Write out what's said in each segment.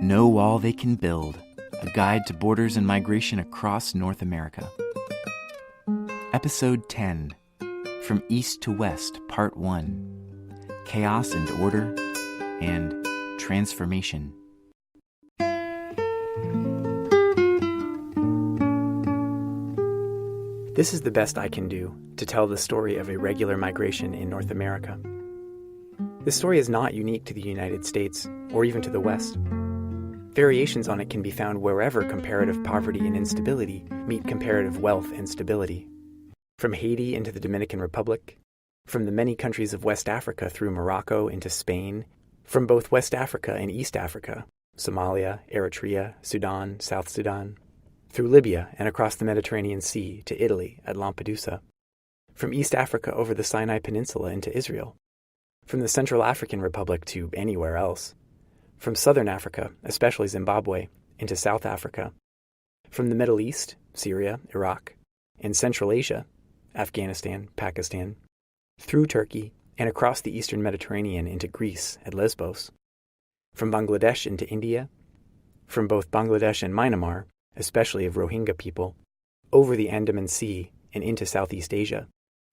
No Wall They Can Build, a guide to borders and migration across North America. Episode 10, From East to West, Part 1, Chaos and Order, and Transformation. This is the best I can do to tell the story of irregular migration in North America. This story is not unique to the United States, or even to the West. Variations on it can be found wherever comparative poverty and instability meet comparative wealth and stability. From Haiti into the Dominican Republic, from the many countries of West Africa through Morocco into Spain, from both West Africa and East Africa, Somalia, Eritrea, Sudan, South Sudan, through Libya and across the Mediterranean Sea to Italy at Lampedusa, from East Africa over the Sinai Peninsula into Israel, from the Central African Republic to anywhere else, from Southern Africa, especially Zimbabwe, into South Africa, from the Middle East, Syria, Iraq, and Central Asia, Afghanistan, Pakistan, through Turkey and across the Eastern Mediterranean into Greece at Lesbos, from Bangladesh into India, from both Bangladesh and Myanmar, especially of Rohingya people, over the Andaman Sea and into Southeast Asia,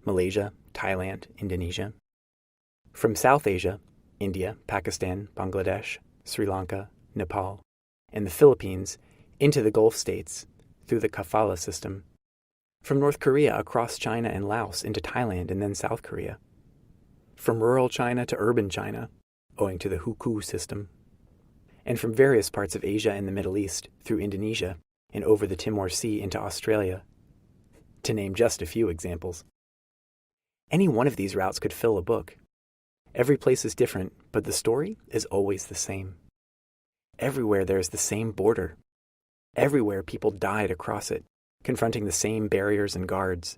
Malaysia, Thailand, Indonesia, from South Asia, India, Pakistan, Bangladesh, Sri Lanka, Nepal, and the Philippines into the Gulf states through the Kafala system, from North Korea across China and Laos into Thailand and then South Korea, from rural China to urban China, owing to the Hukou system, and from various parts of Asia and the Middle East through Indonesia and over the Timor Sea into Australia, to name just a few examples. Any one of these routes could fill a book. Every place is different, but the story is always the same. Everywhere there is the same border. Everywhere people died across it, confronting the same barriers and guards.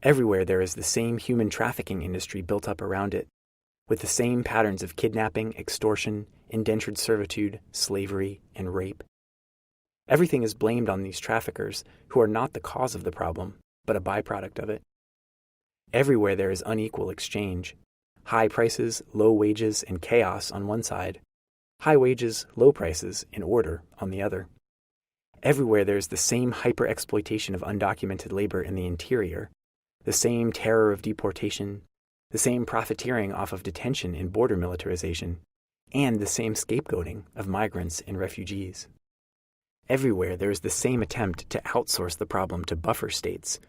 Everywhere there is the same human trafficking industry built up around it, with the same patterns of kidnapping, extortion, indentured servitude, slavery, and rape. Everything is blamed on these traffickers, who are not the cause of the problem, but a byproduct of it. Everywhere there is unequal exchange. High prices, low wages, and chaos on one side. High wages, low prices, and order on the other. Everywhere there is the same hyper-exploitation of undocumented labor in the interior, the same terror of deportation, the same profiteering off of detention and border militarization, and the same scapegoating of migrants and refugees. Everywhere there is the same attempt to outsource the problem to buffer states,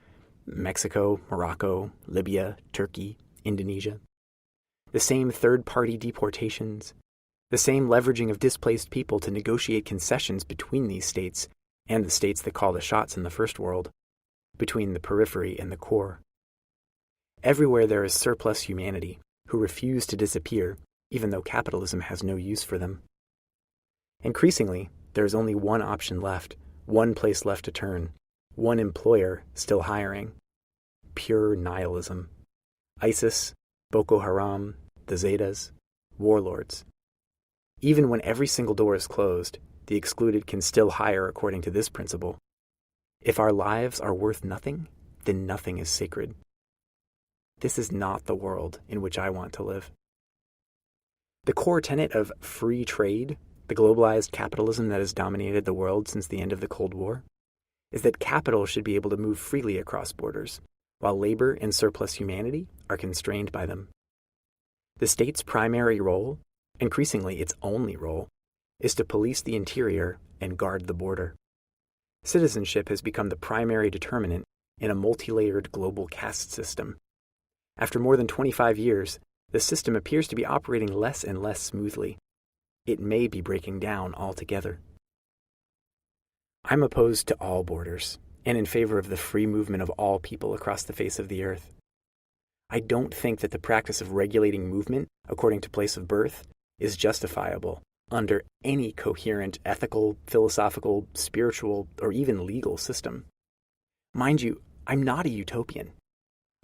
Mexico, Morocco, Libya, Turkey, Indonesia. The same third-party deportations, the same leveraging of displaced people to negotiate concessions between these states and the states that call the shots in the first world, between the periphery and the core. Everywhere there is surplus humanity, who refuse to disappear, even though capitalism has no use for them. Increasingly, there is only one option left, one place left to turn, one employer still hiring. Pure nihilism. ISIS, Boko Haram, the Zetas, warlords. Even when every single door is closed, the excluded can still hire according to this principle. If our lives are worth nothing, then nothing is sacred. This is not the world in which I want to live. The core tenet of free trade, the globalized capitalism that has dominated the world since the end of the Cold War, is that capital should be able to move freely across borders, while labor and surplus humanity are constrained by them. The state's primary role, increasingly its only role, is to police the interior and guard the border. Citizenship has become the primary determinant in a multi-layered global caste system. After more than 25 years, the system appears to be operating less and less smoothly. It may be breaking down altogether. I'm opposed to all borders, and in favor of the free movement of all people across the face of the earth. I don't think that the practice of regulating movement according to place of birth is justifiable under any coherent ethical, philosophical, spiritual, or even legal system. Mind you, I'm not a utopian.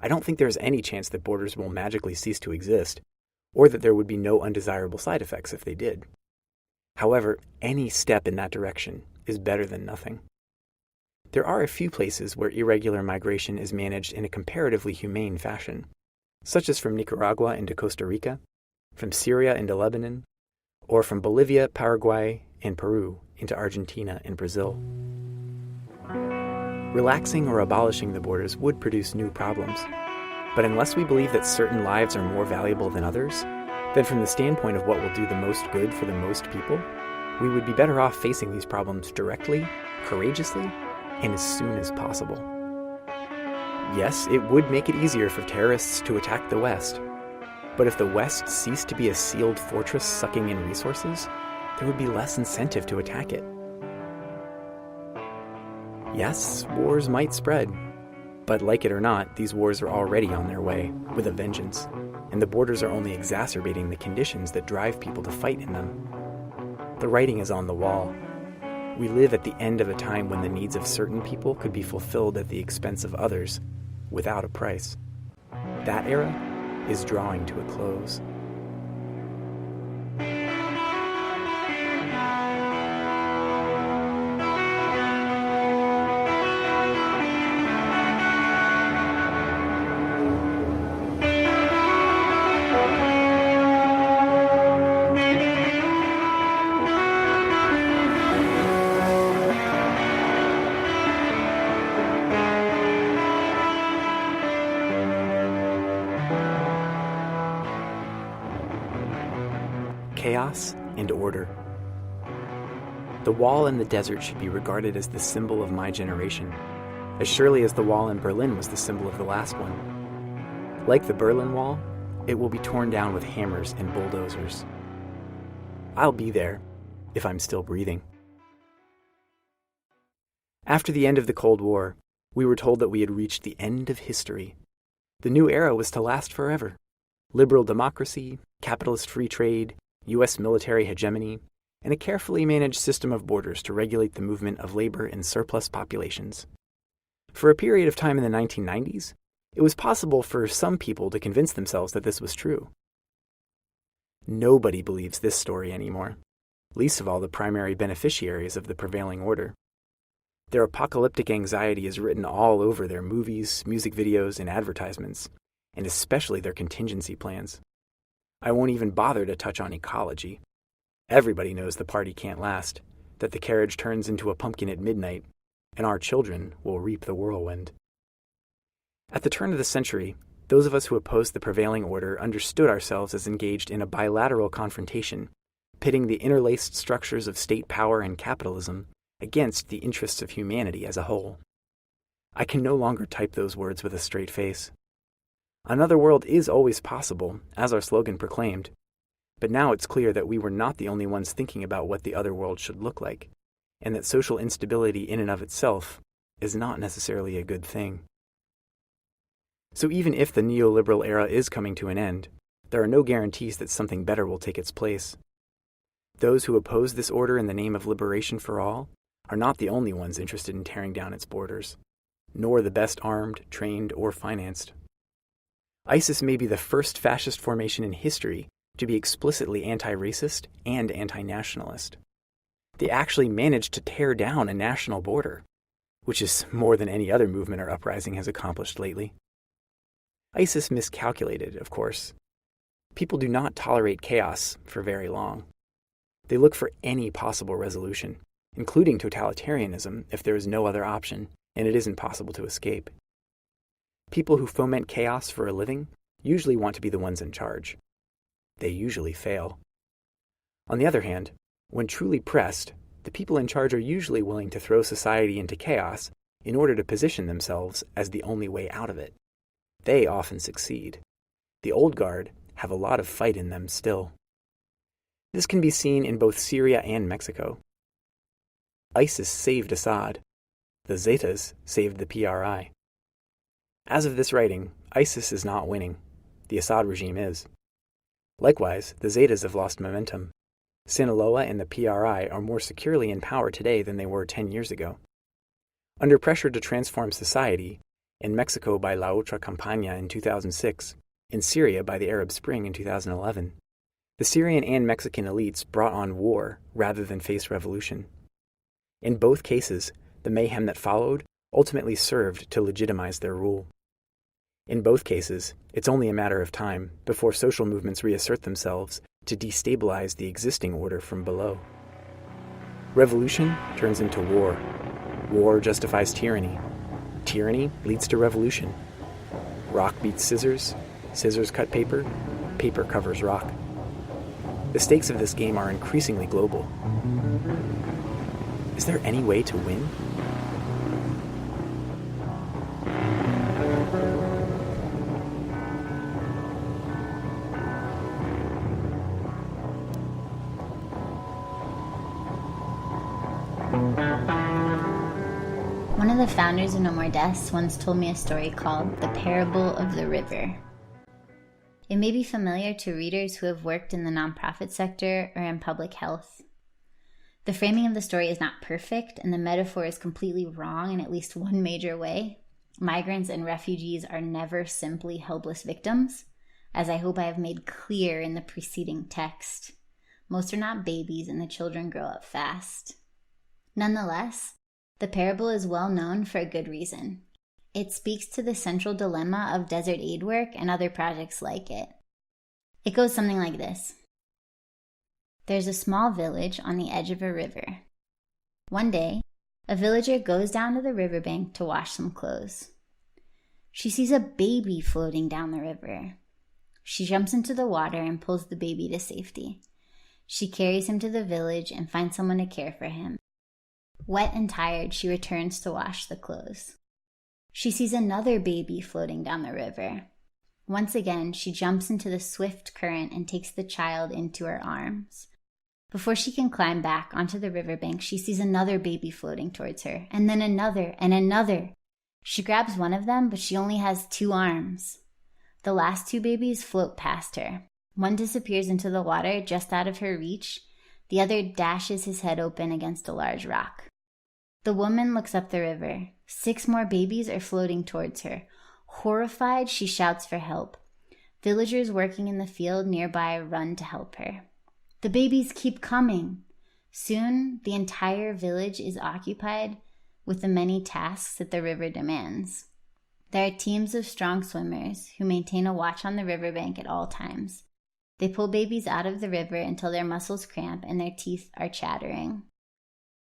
I don't think there is any chance that borders will magically cease to exist, or that there would be no undesirable side effects if they did. However, any step in that direction is better than nothing. There are a few places where irregular migration is managed in a comparatively humane fashion, such as from Nicaragua into Costa Rica, from Syria into Lebanon, or from Bolivia, Paraguay, and Peru into Argentina and Brazil. Relaxing or abolishing the borders would produce new problems. But unless we believe that certain lives are more valuable than others, then from the standpoint of what will do the most good for the most people, we would be better off facing these problems directly, courageously, and as soon as possible. Yes, it would make it easier for terrorists to attack the West, but if the West ceased to be a sealed fortress sucking in resources, there would be less incentive to attack it. Yes, wars might spread, but like it or not, these wars are already on their way, with a vengeance, and the borders are only exacerbating the conditions that drive people to fight in them. The writing is on the wall. We live at the end of a time when the needs of certain people could be fulfilled at the expense of others, without a price. That era is drawing to a close. Chaos and order. The wall in the desert should be regarded as the symbol of my generation, as surely as the wall in Berlin was the symbol of the last one. Like the Berlin Wall, it will be torn down with hammers and bulldozers. I'll be there, if I'm still breathing. After the end of the Cold War, we were told that we had reached the end of history. The new era was to last forever. Liberal democracy, capitalist free trade, U.S. military hegemony, and a carefully managed system of borders to regulate the movement of labor in surplus populations. For a period of time in the 1990s, it was possible for some people to convince themselves that this was true. Nobody believes this story anymore, least of all the primary beneficiaries of the prevailing order. Their apocalyptic anxiety is written all over their movies, music videos, and advertisements, and especially their contingency plans. I won't even bother to touch on ecology. Everybody knows the party can't last, that the carriage turns into a pumpkin at midnight, and our children will reap the whirlwind. At the turn of the century, those of us who opposed the prevailing order understood ourselves as engaged in a bilateral confrontation, pitting the interlaced structures of state power and capitalism against the interests of humanity as a whole. I can no longer type those words with a straight face. Another world is always possible, as our slogan proclaimed, but now it's clear that we were not the only ones thinking about what the other world should look like, and that social instability in and of itself is not necessarily a good thing. So even if the neoliberal era is coming to an end, there are no guarantees that something better will take its place. Those who oppose this order in the name of liberation for all are not the only ones interested in tearing down its borders, nor the best armed, trained, or financed. ISIS may be the first fascist formation in history to be explicitly anti-racist and anti-nationalist. They actually managed to tear down a national border, which is more than any other movement or uprising has accomplished lately. ISIS miscalculated, of course. People do not tolerate chaos for very long. They look for any possible resolution, including totalitarianism if there is no other option and it isn't possible to escape. People who foment chaos for a living usually want to be the ones in charge. They usually fail. On the other hand, when truly pressed, the people in charge are usually willing to throw society into chaos in order to position themselves as the only way out of it. They often succeed. The old guard have a lot of fight in them still. This can be seen in both Syria and Mexico. ISIS saved Assad. The Zetas saved the PRI. As of this writing, ISIS is not winning. The Assad regime is. Likewise, the Zetas have lost momentum. Sinaloa and the PRI are more securely in power today than they were 10 years ago. Under pressure to transform society, in Mexico by La Otra Campaña in 2006, in Syria by the Arab Spring in 2011, the Syrian and Mexican elites brought on war rather than face revolution. In both cases, the mayhem that followed ultimately served to legitimize their rule. In both cases, it's only a matter of time before social movements reassert themselves to destabilize the existing order from below. Revolution turns into war. War justifies tyranny. Tyranny leads to revolution. Rock beats scissors, scissors cut paper, paper covers rock. The stakes of this game are increasingly global. Is there any way to win? One of the founders of No More Deaths once told me a story called The Parable of the River. It may be familiar to readers who have worked in the nonprofit sector or in public health. The framing of the story is not perfect, and the metaphor is completely wrong in at least one major way. Migrants and refugees are never simply helpless victims, as I hope I have made clear in the preceding text. Most are not babies, and the children grow up fast. Nonetheless, the parable is well known for a good reason. It speaks to the central dilemma of desert aid work and other projects like it. It goes something like this. There's a small village on the edge of a river. One day, a villager goes down to the riverbank to wash some clothes. She sees a baby floating down the river. She jumps into the water and pulls the baby to safety. She carries him to the village and finds someone to care for him. Wet and tired, she returns to wash the clothes. She sees another baby floating down the river. Once again, she jumps into the swift current and takes the child into her arms. Before she can climb back onto the riverbank, she sees another baby floating towards her, and then another and another. She grabs one of them, but she only has 2 arms. The last 2 babies float past her. One disappears into the water just out of her reach. The other dashes his head open against a large rock. The woman looks up the river. 6 more babies are floating towards her. Horrified, she shouts for help. Villagers working in the field nearby run to help her. The babies keep coming. Soon, the entire village is occupied with the many tasks that the river demands. There are teams of strong swimmers who maintain a watch on the riverbank at all times. They pull babies out of the river until their muscles cramp and their teeth are chattering.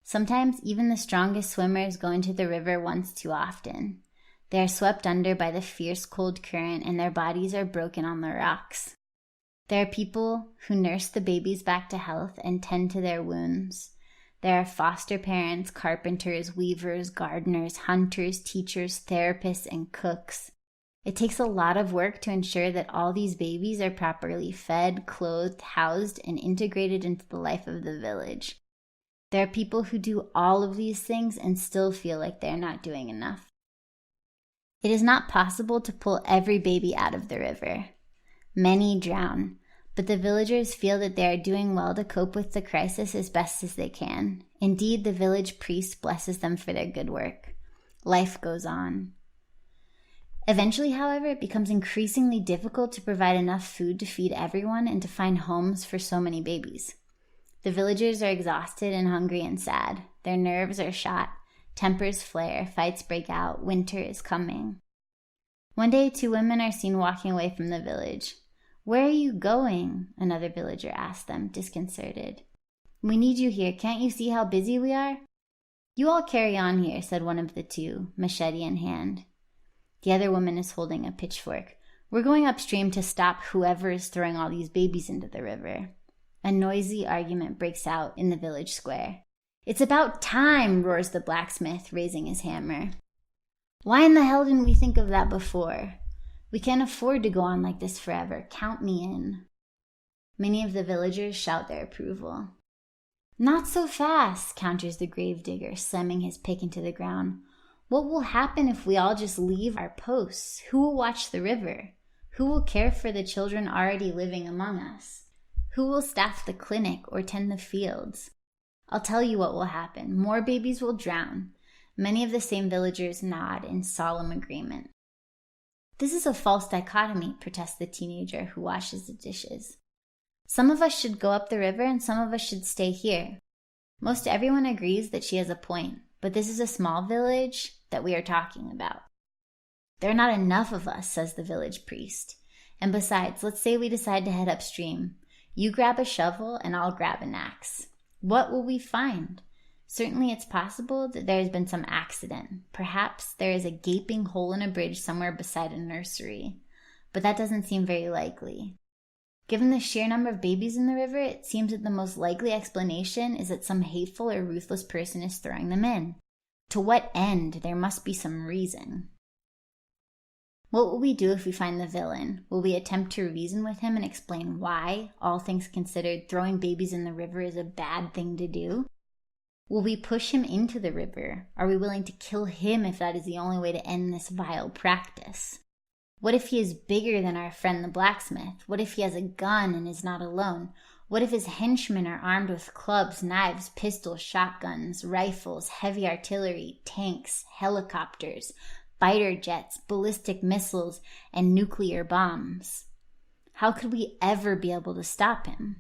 Sometimes even the strongest swimmers go into the river once too often. They are swept under by the fierce cold current and their bodies are broken on the rocks. There are people who nurse the babies back to health and tend to their wounds. There are foster parents, carpenters, weavers, gardeners, hunters, teachers, therapists, and cooks. It takes a lot of work to ensure that all these babies are properly fed, clothed, housed, and integrated into the life of the village. There are people who do all of these things and still feel like they're not doing enough. It is not possible to pull every baby out of the river. Many drown, but the villagers feel that they are doing well to cope with the crisis as best as they can. Indeed, the village priest blesses them for their good work. Life goes on. Eventually, however, it becomes increasingly difficult to provide enough food to feed everyone and to find homes for so many babies. The villagers are exhausted and hungry and sad. Their nerves are shot. Tempers flare. Fights break out. Winter is coming. One day, 2 women are seen walking away from the village. "Where are you going?" another villager asked them, disconcerted. "We need you here. Can't you see how busy we are?" "You all carry on here," said one of the 2, machete in hand. The other woman is holding a pitchfork. "We're going upstream to stop whoever is throwing all these babies into the river." A noisy argument breaks out in the village square. "It's about time," roars the blacksmith, raising his hammer. "Why in the hell didn't we think of that before? We can't afford to go on like this forever. Count me in." Many of the villagers shout their approval. "Not so fast," counters the gravedigger, slamming his pick into the ground. "What will happen if we all just leave our posts? Who will watch the river? Who will care for the children already living among us? Who will staff the clinic or tend the fields? I'll tell you what will happen. More babies will drown." Many of the same villagers nod in solemn agreement. "This is a false dichotomy," protests the teenager who washes the dishes. "Some of us should go up the river and some of us should stay here." Most everyone agrees that she has a point, but this is a small village that we are talking about. "There are not enough of us," says the village priest. "And besides, let's say we decide to head upstream. You grab a shovel and I'll grab an axe. What will we find? Certainly it's possible that there has been some accident. Perhaps there is a gaping hole in a bridge somewhere beside a nursery. But that doesn't seem very likely. Given the sheer number of babies in the river, it seems that the most likely explanation is that some hateful or ruthless person is throwing them in. To what end? There must be some reason. What will we do if we find the villain? Will we attempt to reason with him and explain why, all things considered, throwing babies in the river is a bad thing to do? Will we push him into the river? Are we willing to kill him if that is the only way to end this vile practice? What if he is bigger than our friend the blacksmith? What if he has a gun and is not alone? What if his henchmen are armed with clubs, knives, pistols, shotguns, rifles, heavy artillery, tanks, helicopters, fighter jets, ballistic missiles, and nuclear bombs? How could we ever be able to stop him?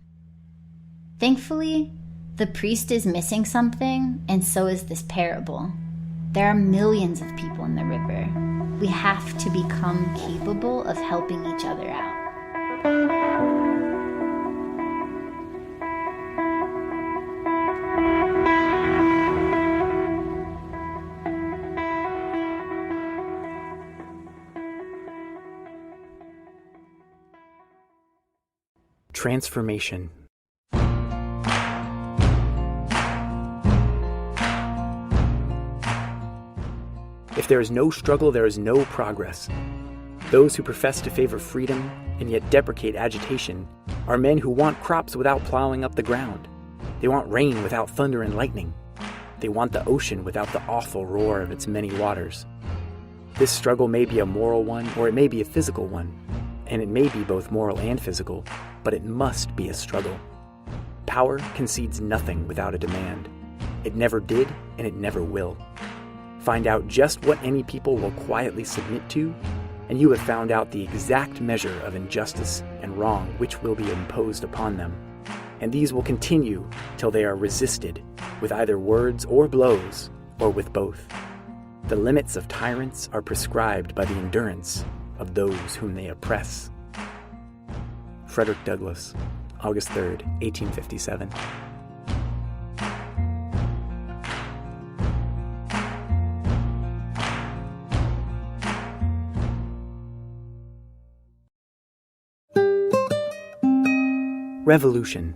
Thankfully, the priest is missing something, and so is this parable. There are millions of people in the river. We have to become capable of helping each other out. Transformation. If there is no struggle, there is no progress. Those who profess to favor freedom and yet deprecate agitation are men who want crops without plowing up the ground. They want rain without thunder and lightning. They want the ocean without the awful roar of its many waters. This struggle may be a moral one, or it may be a physical one, and it may be both moral and physical, but it must be a struggle. Power concedes nothing without a demand. It never did, and it never will. Find out just what any people will quietly submit to, and you have found out the exact measure of injustice and wrong which will be imposed upon them. And these will continue till they are resisted, with either words or blows, or with both. The limits of tyrants are prescribed by the endurance of those whom they oppress. Frederick Douglass, August 3rd, 1857. Revolution.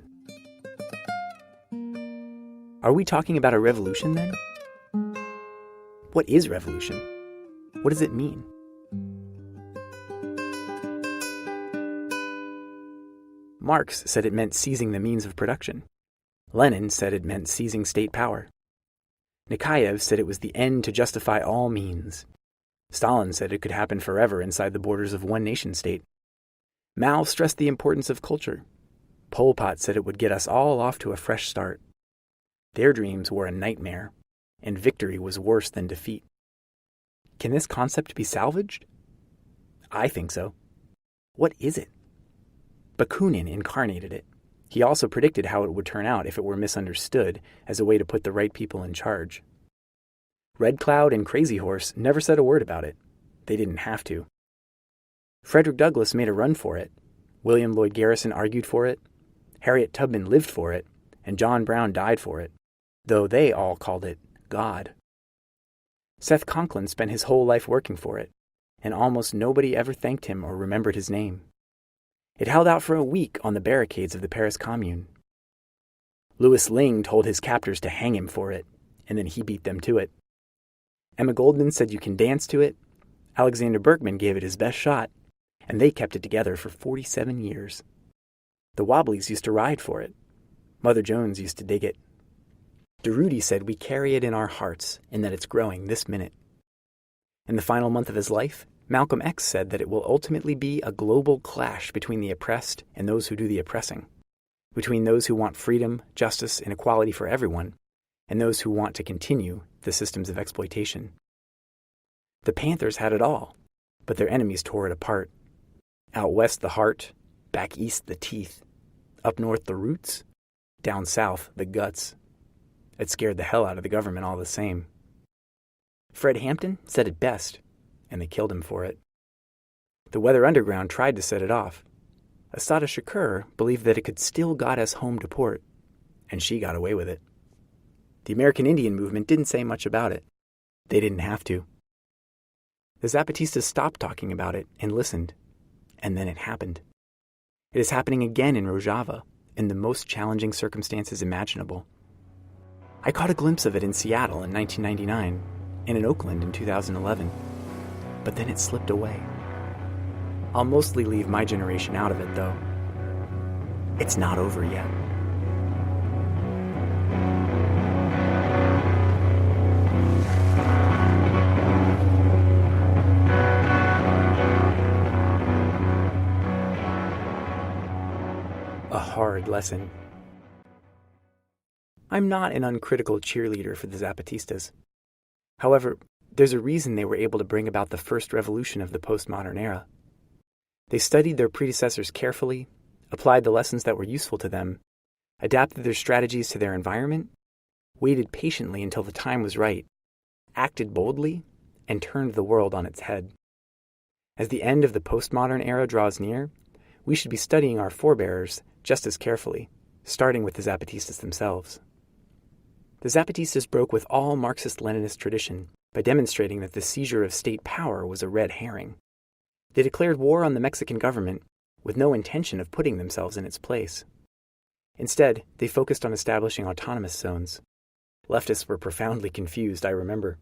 Are we talking about a revolution then? What is revolution? What does it mean? Marx said it meant seizing the means of production. Lenin said it meant seizing state power. Nikhaev said it was the end to justify all means. Stalin said it could happen forever inside the borders of one nation-state. Mao stressed the importance of culture. Pol Pot said it would get us all off to a fresh start. Their dreams were a nightmare, and victory was worse than defeat. Can this concept be salvaged? I think so. What is it? Bakunin incarnated it. He also predicted how it would turn out if it were misunderstood as a way to put the right people in charge. Red Cloud and Crazy Horse never said a word about it. They didn't have to. Frederick Douglass made a run for it. William Lloyd Garrison argued for it. Harriet Tubman lived for it, and John Brown died for it, though they all called it God. Seth Conklin spent his whole life working for it, and almost nobody ever thanked him or remembered his name. It held out for a week on the barricades of the Paris Commune. Louis Ling told his captors to hang him for it, and then he beat them to it. Emma Goldman said you can dance to it. Alexander Berkman gave it his best shot, and they kept it together for 47 years. The Wobblies used to ride for it. Mother Jones used to dig it. DeRudy said we carry it in our hearts and that it's growing this minute. In the final month of his life, Malcolm X said that it will ultimately be a global clash between the oppressed and those who do the oppressing, between those who want freedom, justice, and equality for everyone, and those who want to continue the systems of exploitation. The Panthers had it all, but their enemies tore it apart. Out west, the heart. Back east, the teeth. Up north, the roots. Down south, the guts. It scared the hell out of the government all the same. Fred Hampton said it best, and they killed him for it. The Weather Underground tried to set it off. Assata Shakur believed that it could still got us home to port, and she got away with it. The American Indian movement didn't say much about it. They didn't have to. The Zapatistas stopped talking about it and listened, and then it happened. It is happening again in Rojava, in the most challenging circumstances imaginable. I caught a glimpse of it in Seattle in 1999 and in Oakland in 2011, but then it slipped away. I'll mostly leave my generation out of it, though. It's not over yet. A hard lesson. I'm not an uncritical cheerleader for the Zapatistas. However, there's a reason they were able to bring about the first revolution of the postmodern era. They studied their predecessors carefully, applied the lessons that were useful to them, adapted their strategies to their environment, waited patiently until the time was right, acted boldly, and turned the world on its head. As the end of the postmodern era draws near, we should be studying our forebears just as carefully, starting with the Zapatistas themselves. The Zapatistas broke with all Marxist-Leninist tradition by demonstrating that the seizure of state power was a red herring. They declared war on the Mexican government with no intention of putting themselves in its place. Instead, they focused on establishing autonomous zones. Leftists were profoundly confused, I remember.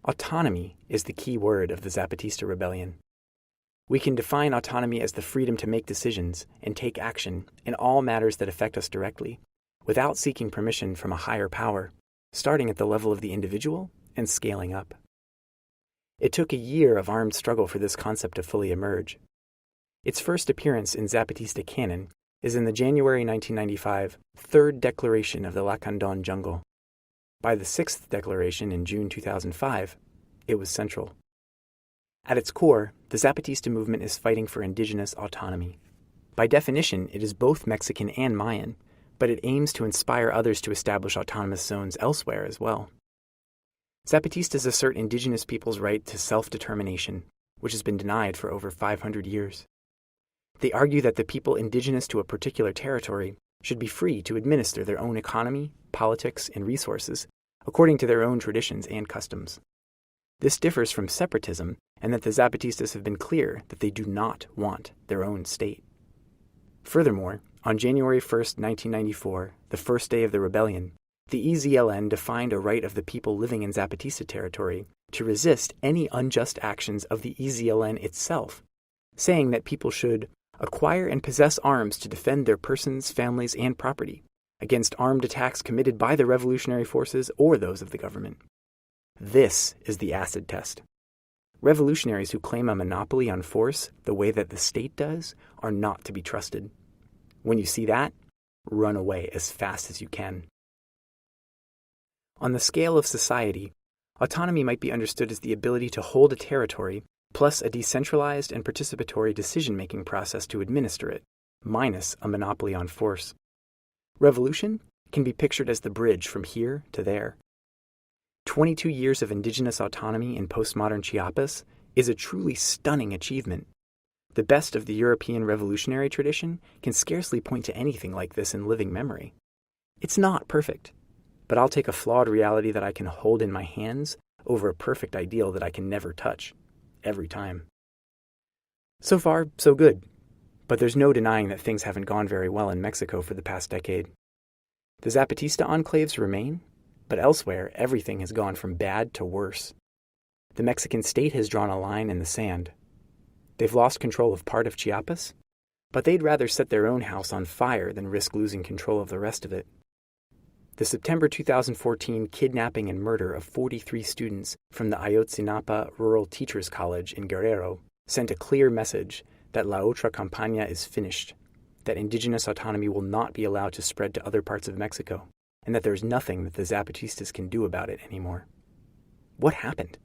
Autonomy is the key word of the Zapatista rebellion. We can define autonomy as the freedom to make decisions and take action in all matters that affect us directly, without seeking permission from a higher power, starting at the level of the individual and scaling up. It took a year of armed struggle for this concept to fully emerge. Its first appearance in Zapatista canon is in the January 1995 Third Declaration of the Lacandon Jungle. By the Sixth Declaration in June 2005, it was central. At its core, the Zapatista movement is fighting for indigenous autonomy. By definition, it is both Mexican and Mayan, but it aims to inspire others to establish autonomous zones elsewhere as well. Zapatistas assert indigenous peoples' right to self-determination, which has been denied for over 500 years. They argue that the people indigenous to a particular territory should be free to administer their own economy, politics, and resources according to their own traditions and customs. This differs from separatism, and that the Zapatistas have been clear that they do not want their own state. Furthermore, on January 1, 1994, the first day of the rebellion, the EZLN defined a right of the people living in Zapatista territory to resist any unjust actions of the EZLN itself, saying that people should acquire and possess arms to defend their persons, families, and property against armed attacks committed by the revolutionary forces or those of the government. This is the acid test. Revolutionaries who claim a monopoly on force the way that the state does are not to be trusted. When you see that, run away as fast as you can. On the scale of society, autonomy might be understood as the ability to hold a territory plus a decentralized and participatory decision-making process to administer it, minus a monopoly on force. Revolution can be pictured as the bridge from here to there. 22 years of indigenous autonomy in postmodern Chiapas is a truly stunning achievement. The best of the European revolutionary tradition can scarcely point to anything like this in living memory. It's not perfect, but I'll take a flawed reality that I can hold in my hands over a perfect ideal that I can never touch, every time. So far, so good, but there's no denying that things haven't gone very well in Mexico for the past decade. The Zapatista enclaves remain, but elsewhere, everything has gone from bad to worse. The Mexican state has drawn a line in the sand. They've lost control of part of Chiapas, but they'd rather set their own house on fire than risk losing control of the rest of it. The September 2014 kidnapping and murder of 43 students from the Ayotzinapa Rural Teachers College in Guerrero sent a clear message that La Otra Campaña is finished, that indigenous autonomy will not be allowed to spread to other parts of Mexico, and that there's nothing that the Zapatistas can do about it anymore. What happened?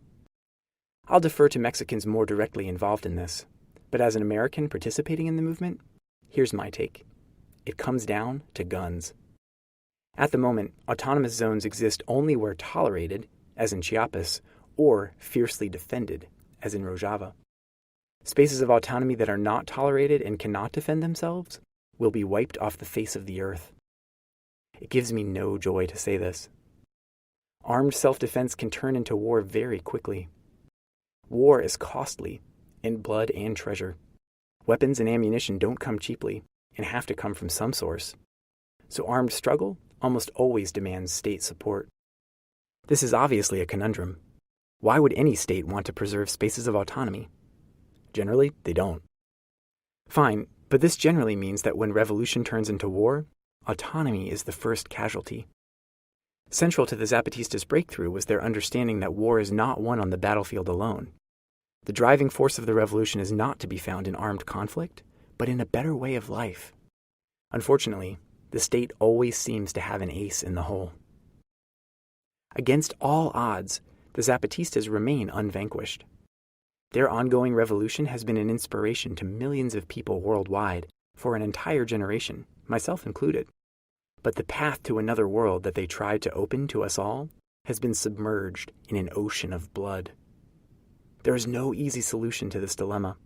I'll defer to Mexicans more directly involved in this, but as an American participating in the movement, here's my take. It comes down to guns. At the moment, autonomous zones exist only where tolerated, as in Chiapas, or fiercely defended, as in Rojava. Spaces of autonomy that are not tolerated and cannot defend themselves will be wiped off the face of the earth. It gives me no joy to say this, Armed self-defense can turn into war very quickly. War is costly in blood and treasure. Weapons and ammunition don't come cheaply and have to come from some source. So armed struggle almost always demands state support. This is obviously a conundrum. Why would any state want to preserve spaces of autonomy? Generally, they don't. Fine, but this generally means that when revolution turns into war, autonomy is the first casualty. Central to the Zapatistas' breakthrough was their understanding that war is not won on the battlefield alone. The driving force of the revolution is not to be found in armed conflict, but in a better way of life. Unfortunately, the state always seems to have an ace in the hole. Against all odds, the Zapatistas remain unvanquished. Their ongoing revolution has been an inspiration to millions of people worldwide for an entire generation, myself included. But the path to another world that they tried to open to us all has been submerged in an ocean of blood. There is no easy solution to this dilemma.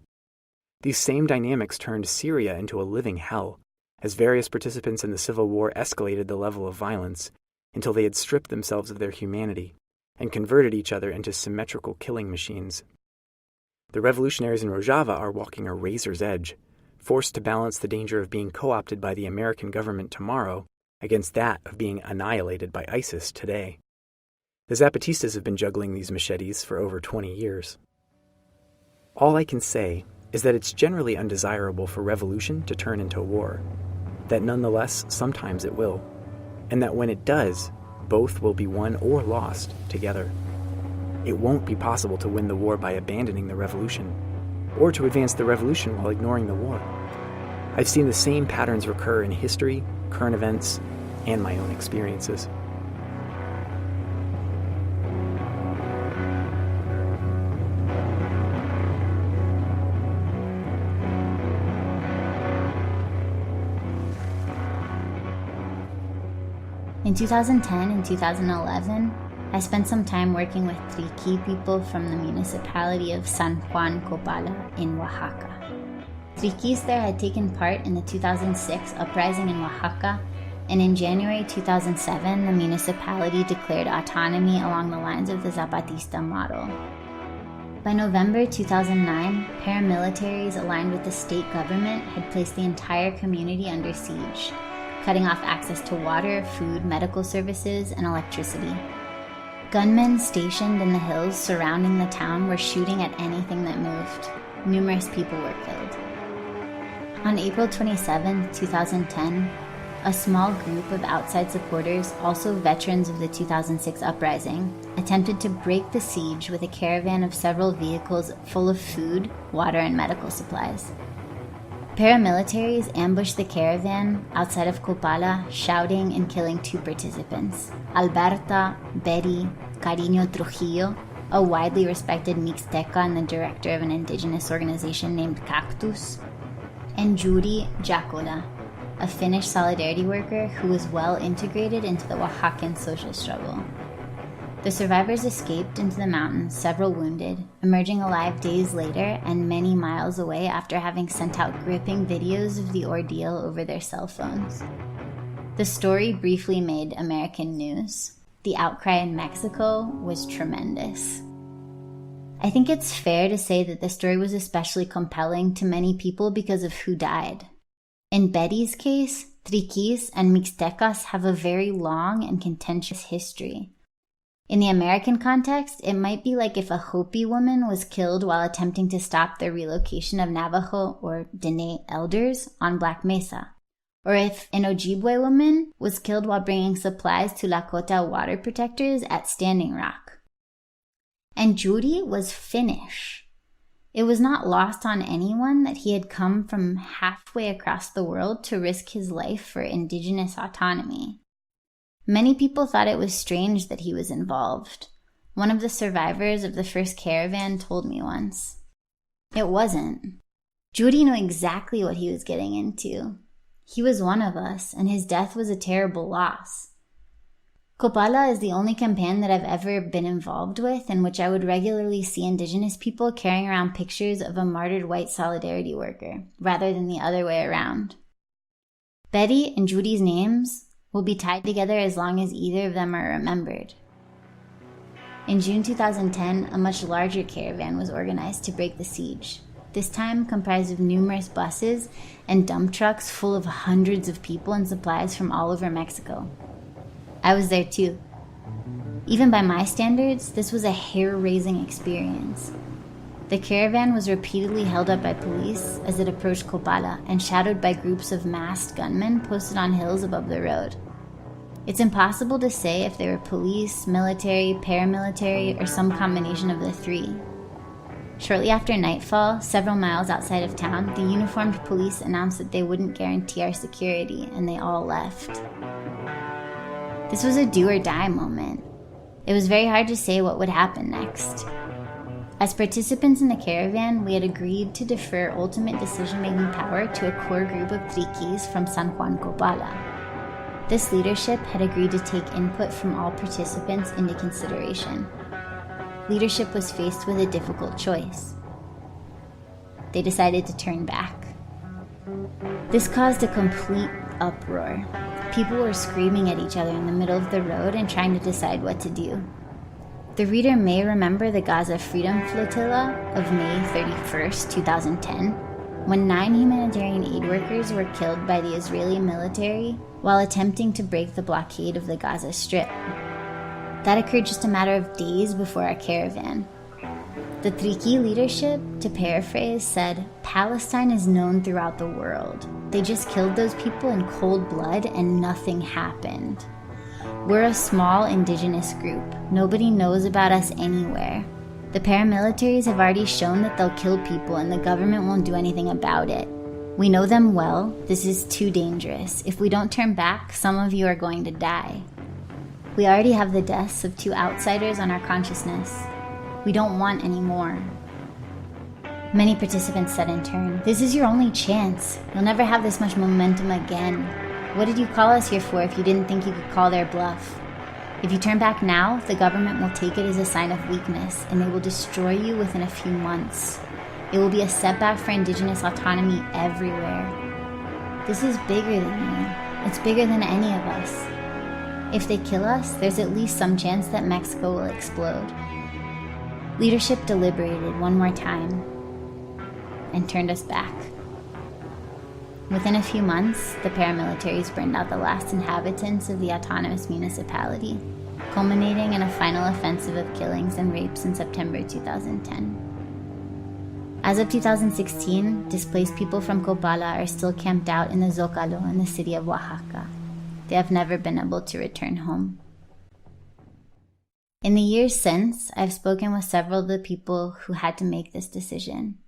These same dynamics turned Syria into a living hell, as various participants in the civil war escalated the level of violence until they had stripped themselves of their humanity and converted each other into symmetrical killing machines. The revolutionaries in Rojava are walking a razor's edge, forced to balance the danger of being co-opted by the American government tomorrow against that of being annihilated by ISIS today. The Zapatistas have been juggling these machetes for over 20 years. All I can say is that it's generally undesirable for revolution to turn into war, that nonetheless sometimes it will, and that when it does, both will be won or lost together. It won't be possible to win the war by abandoning the revolution, or to advance the revolution while ignoring the war. I've seen the same patterns recur in history, current events, and my own experiences. In 2010 and 2011, I spent some time working with Triqui people from the municipality of San Juan Copala in Oaxaca. Triquis there had taken part in the 2006 uprising in Oaxaca, and in January 2007, the municipality declared autonomy along the lines of the Zapatista model. By November 2009, paramilitaries aligned with the state government had placed the entire community under siege, cutting off access to water, food, medical services, and electricity. Gunmen stationed in the hills surrounding the town were shooting at anything that moved. Numerous people were killed. On April 27, 2010, a small group of outside supporters, also veterans of the 2006 uprising, attempted to break the siege with a caravan of several vehicles full of food, water, and medical supplies. Paramilitaries ambushed the caravan outside of Copala, shouting and killing 2 participants, Alberta, Betty, Cariño Trujillo, a widely respected Mixteca and the director of an indigenous organization named Cactus, and Judy Jacola, a Finnish solidarity worker who was well integrated into the Oaxacan social struggle. The survivors escaped into the mountains, several wounded, emerging alive days later and many miles away after having sent out gripping videos of the ordeal over their cell phones. The story briefly made American news. The outcry in Mexico was tremendous. I think it's fair to say that the story was especially compelling to many people because of who died. In Betty's case, Triquis and Mixtecas have a very long and contentious history. In the American context, it might be like if a Hopi woman was killed while attempting to stop the relocation of Navajo or Dene elders on Black Mesa, or if an Ojibwe woman was killed while bringing supplies to Lakota water protectors at Standing Rock. And Judy was Finnish. It was not lost on anyone that he had come from halfway across the world to risk his life for indigenous autonomy. Many people thought it was strange that he was involved. One of the survivors of the first caravan told me once. It wasn't. Judy knew exactly what he was getting into. He was one of us, and his death was a terrible loss. Copala is the only campaign that I've ever been involved with in which I would regularly see indigenous people carrying around pictures of a martyred white solidarity worker, rather than the other way around. Betty and Judy's names will be tied together as long as either of them are remembered. In June 2010, a much larger caravan was organized to break the siege, this time comprised of numerous buses and dump trucks full of hundreds of people and supplies from all over Mexico. I was there too. Even by my standards, this was a hair-raising experience. The caravan was repeatedly held up by police as it approached Copala and shadowed by groups of masked gunmen posted on hills above the road. It's impossible to say if they were police, military, paramilitary, or some combination of the three. Shortly after nightfall, several miles outside of town, the uniformed police announced that they wouldn't guarantee our security, and they all left. This was a do-or-die moment. It was very hard to say what would happen next. As participants in the caravan, we had agreed to defer ultimate decision-making power to a core group of triquis from San Juan Copala. This leadership had agreed to take input from all participants into consideration. Leadership was faced with a difficult choice. They decided to turn back. This caused a complete uproar. People were screaming at each other in the middle of the road and trying to decide what to do. The reader may remember the Gaza Freedom Flotilla of May 31st, 2010, when 9 humanitarian aid workers were killed by the Israeli military while attempting to break the blockade of the Gaza Strip. That occurred just a matter of days before our caravan. The Triqui leadership, to paraphrase, said, "Palestine is known throughout the world. They just killed those people in cold blood and nothing happened. We're a small indigenous group. Nobody knows about us anywhere. The paramilitaries have already shown that they'll kill people and the government won't do anything about it. We know them well. This is too dangerous. If we don't turn back, some of you are going to die. We already have the deaths of 2 outsiders on our consciousness. We don't want any more." Many participants said in turn, "This is your only chance. You'll never have this much momentum again. What did you call us here for if you didn't think you could call their bluff? If you turn back now, the government will take it as a sign of weakness, and they will destroy you within a few months. It will be a setback for indigenous autonomy everywhere. This is bigger than you. It's bigger than any of us. If they kill us, there's at least some chance that Mexico will explode." Leadership deliberated one more time and turned us back. Within a few months, the paramilitaries burned out the last inhabitants of the autonomous municipality, culminating in a final offensive of killings and rapes in September 2010. As of 2016, displaced people from Copala are still camped out in the Zócalo in the city of Oaxaca. They have never been able to return home. In the years since, I've spoken with several of the people who had to make this decision.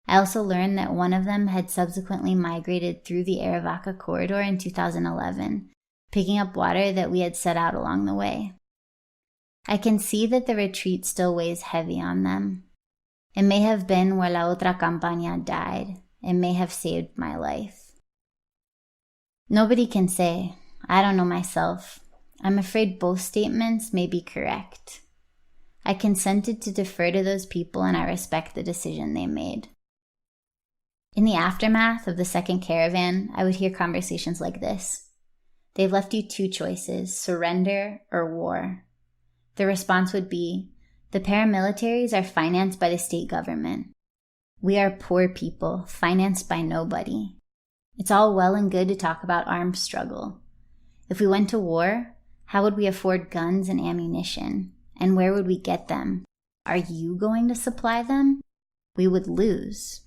I also learned that one of them had subsequently migrated through the Aravaca corridor in 2011, picking up water that we had set out along the way. I can see that the retreat still weighs heavy on them. It may have been where La Otra Campaña died. It may have saved my life. Nobody can say. I don't know myself. I'm afraid both statements may be correct. I consented to defer to those people and I respect the decision they made. In the aftermath of the second caravan, I would hear conversations like this. They've left you 2 choices, surrender or war. The response would be, the paramilitaries are financed by the state government. We are poor people, financed by nobody. It's all well and good to talk about armed struggle. If we went to war, how would we afford guns and ammunition? And where would we get them? Are you going to supply them? We would lose.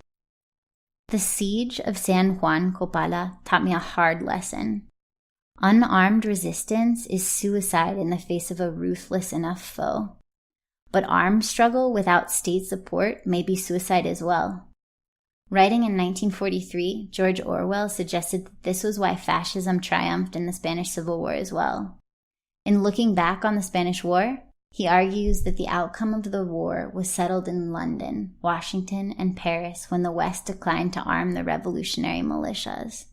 The siege of San Juan Copala taught me a hard lesson. Unarmed resistance is suicide in the face of a ruthless enough foe. But armed struggle without state support may be suicide as well. Writing in 1943, George Orwell suggested that this was why fascism triumphed in the Spanish Civil War as well. In looking back on the Spanish War, he argues that the outcome of the war was settled in London, Washington, and Paris when the West declined to arm the revolutionary militias.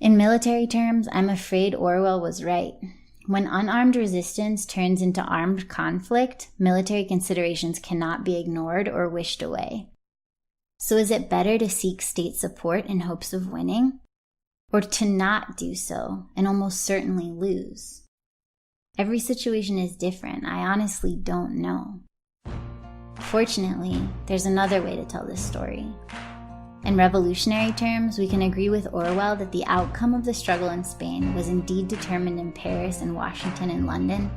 In military terms, I'm afraid Orwell was right. When unarmed resistance turns into armed conflict, military considerations cannot be ignored or wished away. So is it better to seek state support in hopes of winning, or to not do so and almost certainly lose? Every situation is different. I honestly don't know. Fortunately, there's another way to tell this story. In revolutionary terms, we can agree with Orwell that the outcome of the struggle in Spain was indeed determined in Paris and Washington and London,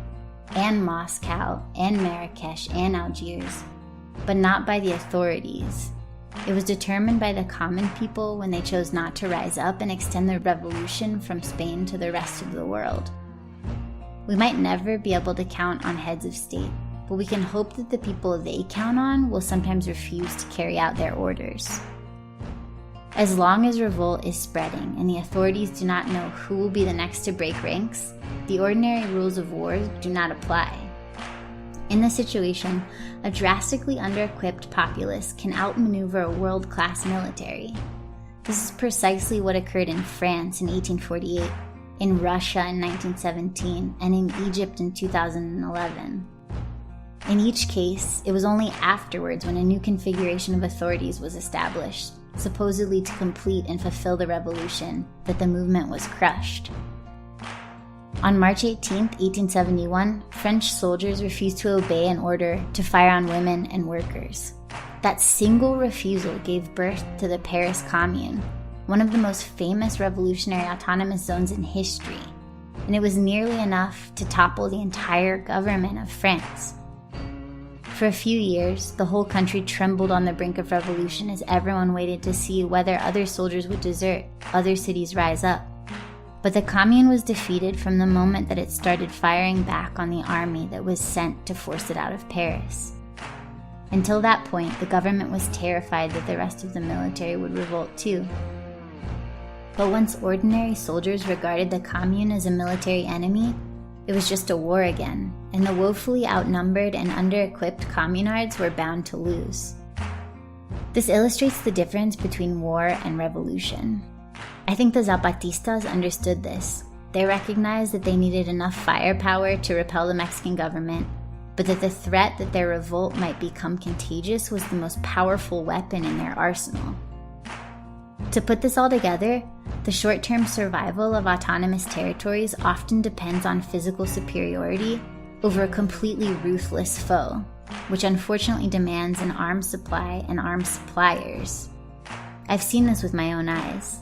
and Moscow, and Marrakesh, and Algiers, but not by the authorities. It was determined by the common people when they chose not to rise up and extend the revolution from Spain to the rest of the world. We might never be able to count on heads of state, but we can hope that the people they count on will sometimes refuse to carry out their orders. As long as revolt is spreading and the authorities do not know who will be the next to break ranks, the ordinary rules of war do not apply. In this situation, a drastically under-equipped populace can outmaneuver a world-class military. This is precisely what occurred in France in 1848, in Russia in 1917, and in Egypt in 2011. In each case, it was only afterwards, when a new configuration of authorities was established, supposedly to complete and fulfill the revolution, that the movement was crushed. On March 18, 1871, French soldiers refused to obey an order to fire on women and workers. That single refusal gave birth to the Paris Commune, one of the most famous revolutionary autonomous zones in history, and it was nearly enough to topple the entire government of France. For a few years, the whole country trembled on the brink of revolution as everyone waited to see whether other soldiers would desert, other cities rise up. But the Commune was defeated from the moment that it started firing back on the army that was sent to force it out of Paris. Until that point, the government was terrified that the rest of the military would revolt too. But once ordinary soldiers regarded the Commune as a military enemy, it was just a war again, and the woefully outnumbered and under-equipped communards were bound to lose. This illustrates the difference between war and revolution. I think the Zapatistas understood this. They recognized that they needed enough firepower to repel the Mexican government, but that the threat that their revolt might become contagious was the most powerful weapon in their arsenal. To put this all together, the short-term survival of autonomous territories often depends on physical superiority over a completely ruthless foe, which unfortunately demands an arms supply and arms suppliers. I've seen this with my own eyes.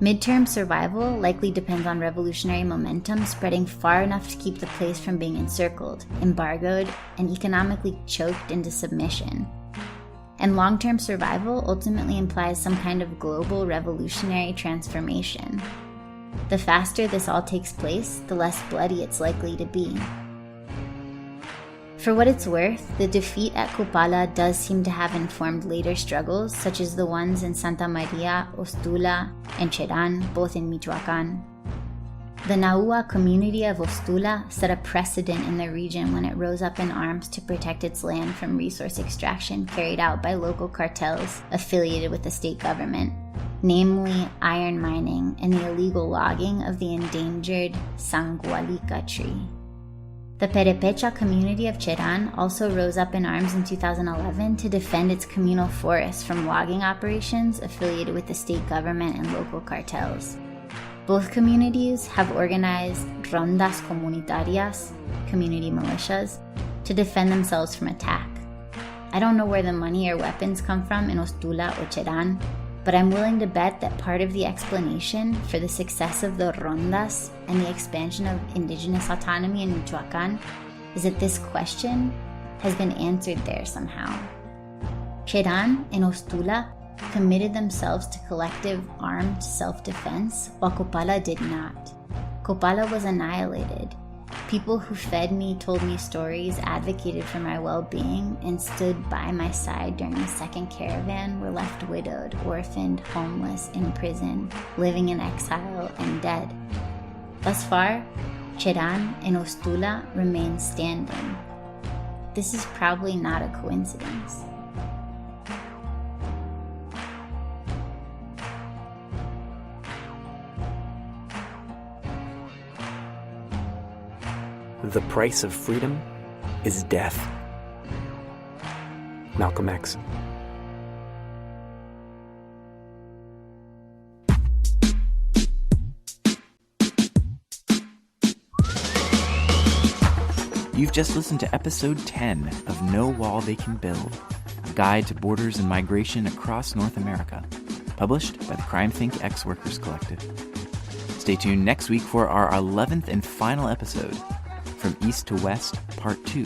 Midterm survival likely depends on revolutionary momentum spreading far enough to keep the place from being encircled, embargoed, and economically choked into submission. And long-term survival ultimately implies some kind of global revolutionary transformation. The faster this all takes place, the less bloody it's likely to be. For what it's worth, the defeat at Copala does seem to have informed later struggles, such as the ones in Santa Maria, Ostula, and Cheran, both in Michoacán. The Nahua community of Ostula set a precedent in the region when it rose up in arms to protect its land from resource extraction carried out by local cartels affiliated with the state government, namely iron mining and the illegal logging of the endangered sangualica tree. The Perepecha community of Cheran also rose up in arms in 2011 to defend its communal forests from logging operations affiliated with the state government and local cartels. Both communities have organized rondas comunitarias, community militias, to defend themselves from attack. I don't know where the money or weapons come from in Ostula or Cheran, but I'm willing to bet that part of the explanation for the success of the rondas and the expansion of indigenous autonomy in Michoacán is that this question has been answered there somehow. Cheran and Ostula committed themselves to collective armed self-defense, while Copala did not. Copala was annihilated. People who fed me, told me stories, advocated for my well-being, and stood by my side during the second caravan were left widowed, orphaned, homeless, in prison, living in exile, and dead. Thus far, Cheran and Ostula remain standing. This is probably not a coincidence. The price of freedom is death. Malcolm X. You've just listened to episode 10 of No Wall They Can Build, a guide to borders and migration across North America, published by the CrimeThinc Ex-Workers Collective. Stay tuned next week for our 11th and final episode, From East to West, Part 2,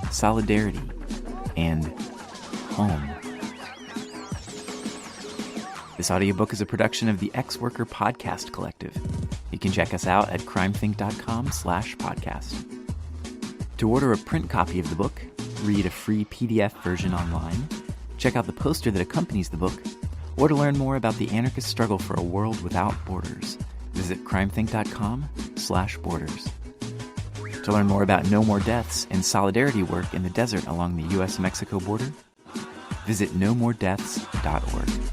Solidarity and Home. This audiobook is a production of the Ex-Worker Podcast Collective. You can check us out at crimethinc.com/podcast. To order a print copy of the book, read a free PDF version online, check out the poster that accompanies the book, or to learn more about the anarchist struggle for a world without borders, visit crimethinc.com/borders. To learn more about No More Deaths and solidarity work in the desert along the U.S.-Mexico border, visit nomoredeaths.org.